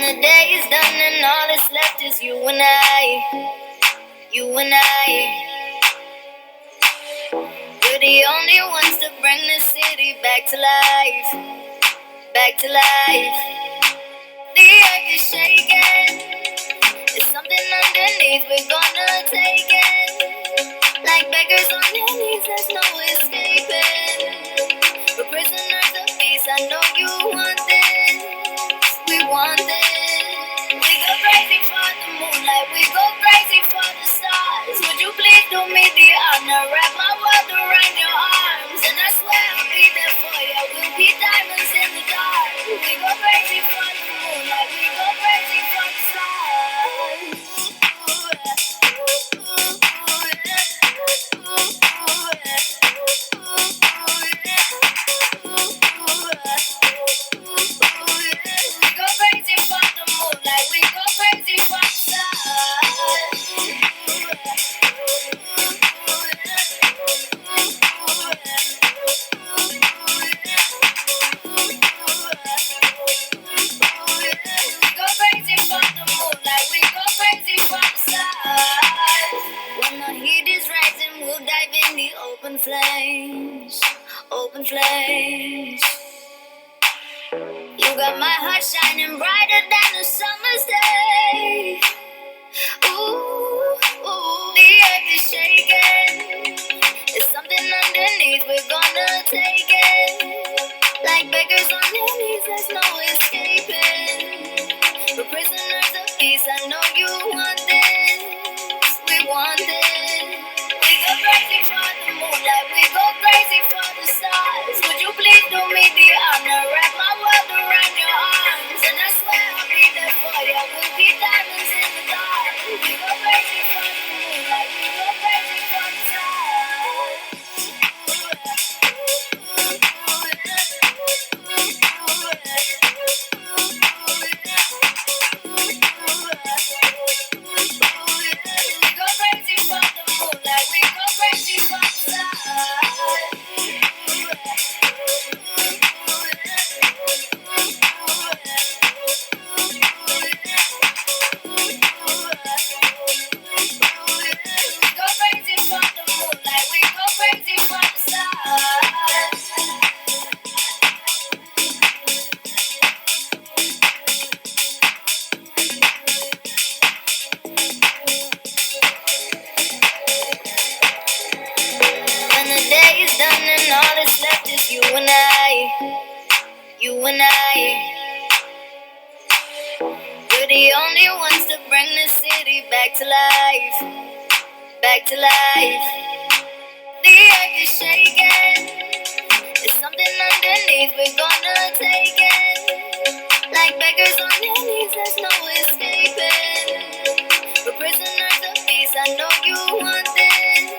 the day is done and all that's left is you and I, you and I. We're the only ones to bring the city back to life, back to life. The earth is shaking, there's something underneath, we're gonna take it. Like beggars on their knees, there's no escaping. We're prisoners of peace, I know you want this, we want this. We go crazy for the moonlight, we go crazy for the stars. Would you please do me the honor, wrap my world around your arms? And I swear I'll be there for you, we'll be diamonds in the dark. We go crazy for the moonlight, we go crazy for the stars. Open flames, open flames. You got my heart shining brighter than a summer's day. Ooh, ooh, the earth is shaking. There's something underneath, we're gonna take it. Like beggars on their knees, there's no escaping. We're prisoners of peace, I know you want this, we want this. We go crazy for the moonlight, we go crazy for the stars. Would you please do me the honor, wrap my world around your arms? And I swear I'll be there for you, we'll be diamonds in the dark. We go crazy for the moonlight, we go crazy for the stars. You and I, you and I. We're the only ones to bring the city back to life, back to life. The earth is shaking, there's something underneath, we're gonna take it. Like beggars on their knees, there's no escaping. We're prisoners of peace, I know you want this,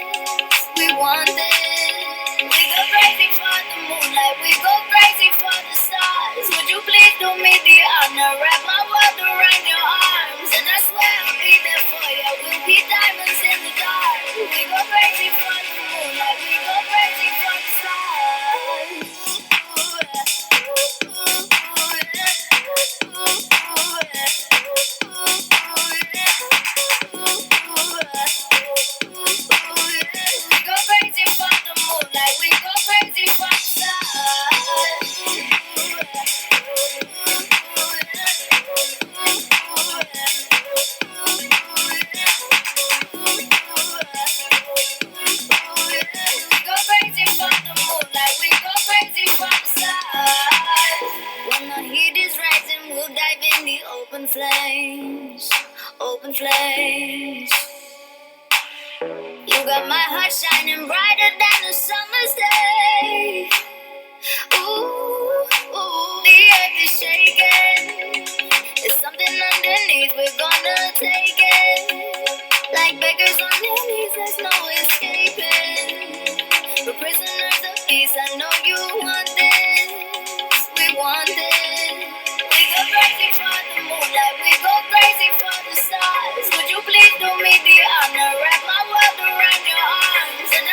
we want this. We go crazy for the moonlight, we go crazy for the stars. Would you please do me the honor, wrap my world around your arms? And I swear I'll be there for you, we'll be diamonds in the dark. We go crazy for the moonlight, we go crazy for the stars. Open flames, open flames. You got my heart shining brighter than a summer's day. Ooh, ooh, the earth is shaking. There's something underneath, we're gonna take it. Like beggars on their knees, there's no escaping. We're prisoners of peace, I know you want this, we want this. We go crazy for the moonlight, we go crazy for the stars. Would you please do me the honor, wrap my world around your arms? And